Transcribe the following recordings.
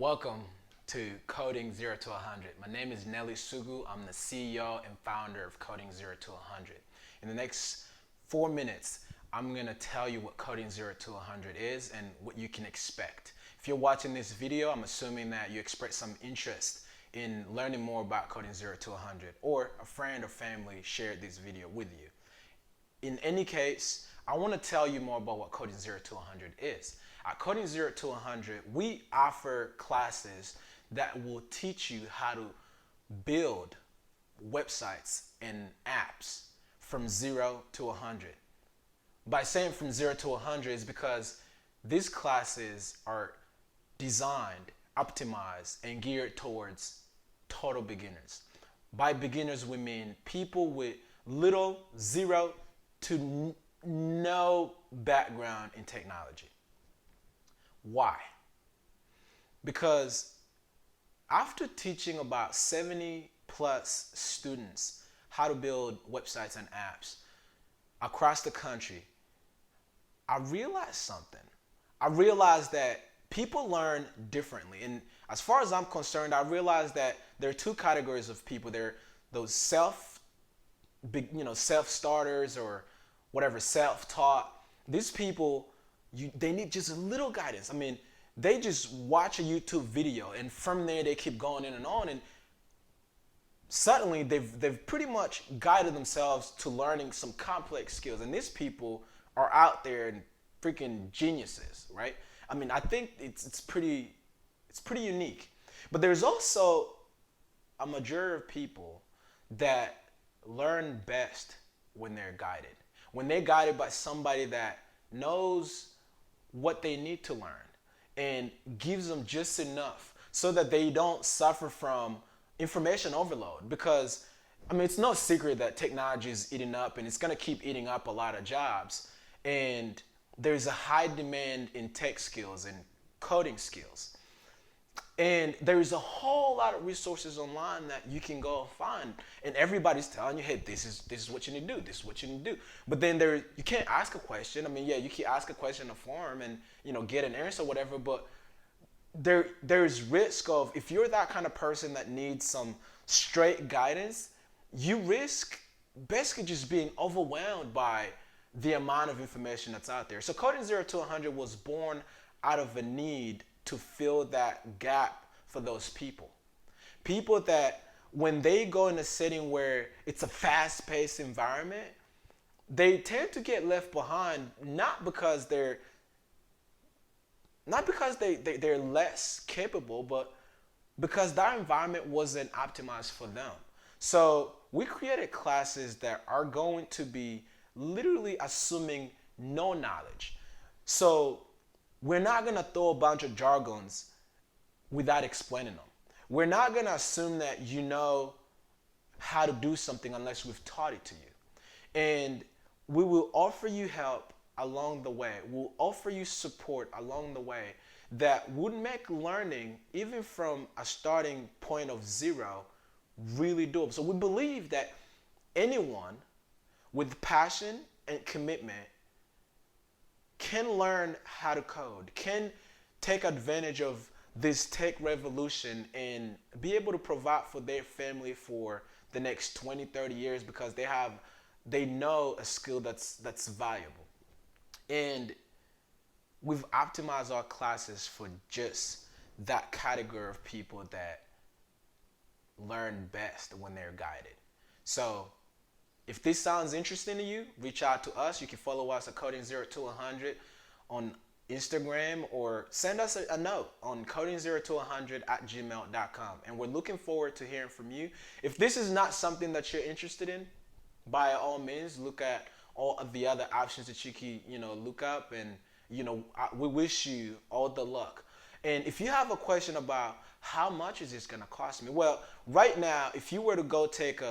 Welcome to Coding 0 to 100. My name is Nelly Sugu. I'm the CEO and founder of Coding 0 to 100. In the next 4 minutes, I'm going to tell you what Coding 0 to 100 is and what you can expect. If you're watching this video, I'm assuming that you express some interest in learning more about Coding 0 to 100, or a friend or family shared this video with you. In any case, I want to tell you more about what Coding 0 to 100 is. At Coding 0 to 100, we offer classes that will teach you how to build websites and apps from 0 to 100. By saying from 0 to 100 is because these classes are designed, optimized, and geared towards total beginners. By beginners, we mean people with little, zero to no background in technology. Why? Because after teaching about 70 plus students how to build websites and apps across the country, I realized something. I realized that people learn differently. And as far as I'm concerned, I realized that there are two categories of people. There are those self-starters or whatever, self-taught. These people, they need just a little guidance. I mean, they just watch a YouTube video and from there they keep going in and on, and suddenly they've pretty much guided themselves to learning some complex skills. And these people are out there and freaking geniuses, right? I mean, I think it's pretty unique. But there's also a majority of people that learn best when they're guided. When they're guided by somebody that knows what they need to learn and gives them just enough so that they don't suffer from information overload. Because, I mean, it's no secret that technology is eating up, and it's going to keep eating up a lot of jobs. And there's a high demand in tech skills and coding skills. And there's a whole lot of resources online that you can go find, and everybody's telling you, hey, this is what you need to do, this is what you need to do. But then you can't ask a question. I mean, yeah, you can ask a question in a forum and get an answer or whatever, but there's risk of, if you're that kind of person that needs some straight guidance, you risk basically just being overwhelmed by the amount of information that's out there. So Coding 0 to 100 was born out of a need to fill that gap for those people. People that when they go in a setting where it's a fast-paced environment, they tend to get left behind, not because they're less capable, but because that environment wasn't optimized for them. So we created classes that are going to be literally assuming no knowledge. So we're not going to throw a bunch of jargons without explaining them. We're not going to assume that you know how to do something unless we've taught it to you. And we will offer you help along the way. We'll offer you support along the way that would make learning, even from a starting point of 0, really doable. So we believe that anyone with passion and commitment can learn how to code, can take advantage of this tech revolution and be able to provide for their family for the next 20, 30 years because they know a skill that's valuable. And we've optimized our classes for just that category of people that learn best when they're guided. So if this sounds interesting to you, reach out to us. You can follow us at Coding 0 to 100 on Instagram, or send us a note on coding0to100@gmail.com. And we're looking forward to hearing from you. If this is not something that you're interested in, by all means, look at all of the other options that you can, look up. And, we wish you all the luck. And if you have a question about how much is this going to cost me? Well, right now, if you were to go take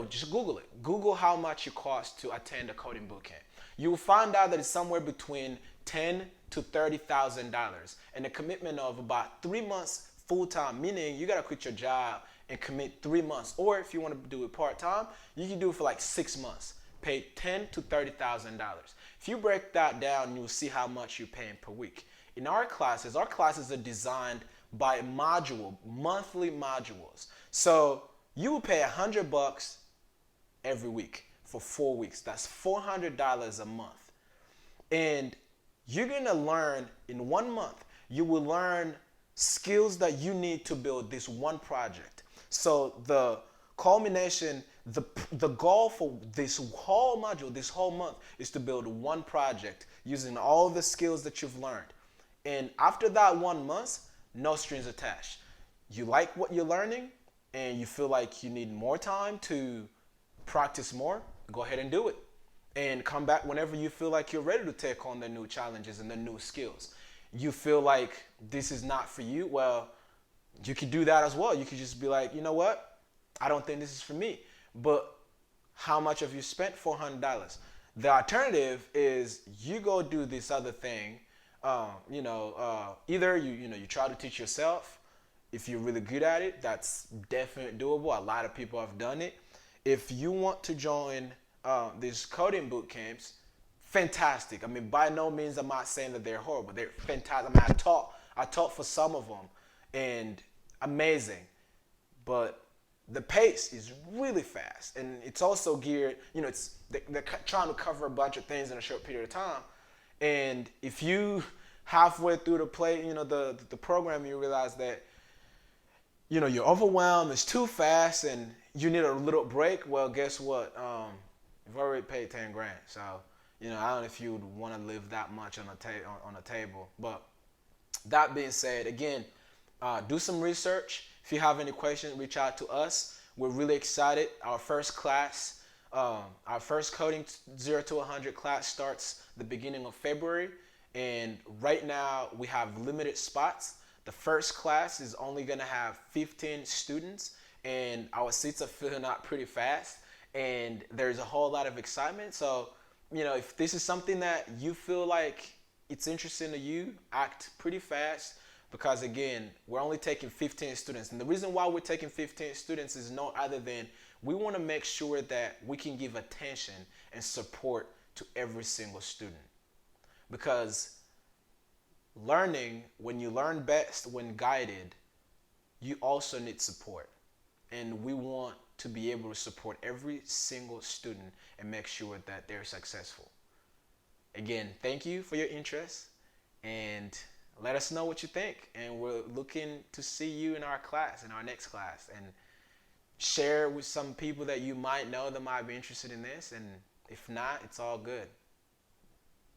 just Google it. Google how much it costs to attend a coding bootcamp. You will find out that it's somewhere between $10,000 to $30,000, and a commitment of about 3 months full time. Meaning you gotta quit your job and commit 3 months. Or if you want to do it part time, you can do it for like 6 months. Pay $10,000 to $30,000. If you break that down, you'll see how much you're paying per week. in our classes are designed by monthly modules. So you will pay $100 every week for 4 weeks. That's $400 a month. And you're gonna learn in 1 month, you will learn skills that you need to build this one project. So the culmination, the goal for this whole module, this whole month, is to build one project using all the skills that you've learned. And after that 1 month, no strings attached. You like what you're learning and you feel like you need more time to practice more, go ahead and do it. And come back whenever you feel like you're ready to take on the new challenges and the new skills. You feel like this is not for you, well, you could do that as well. You could just be like, you know what? I don't think this is for me. But how much have you spent? $400. The alternative is you go do this other thing. Either you try to teach yourself. If you're really good at it, that's definitely doable. A lot of people have done it. If you want to join these coding boot camps, fantastic. I mean, by no means I'm not saying that they're horrible. They're fantastic. I mean, I taught for some of them, and amazing. But the pace is really fast, and it's also geared. They're trying to cover a bunch of things in a short period of time. And if you halfway through the program, you realize that you're overwhelmed, it's too fast, and you need a little break. Well, guess what? You've already paid 10 grand, so I don't know if you would want to live that much on a table. But that being said, again, do some research. If you have any questions, reach out to us. We're really excited. Our first class, our first Coding 0 to 100 class starts the beginning of February, and right now we have limited spots. The first class is only going to have 15 students, and our seats are filling up pretty fast, and there's a whole lot of excitement. So, if this is something that you feel like it's interesting to you, act pretty fast, because again, we're only taking 15 students. And the reason why we're taking 15 students is no other than we want to make sure that we can give attention and support to every single student. Because learning, when you learn best when guided, you also need support. And we want to be able to support every single student and make sure that they're successful. Again, thank you for your interest, and let us know what you think. And we're looking to see you in our next class, and share with some people that you might know that might be interested in this. And if not, it's all good.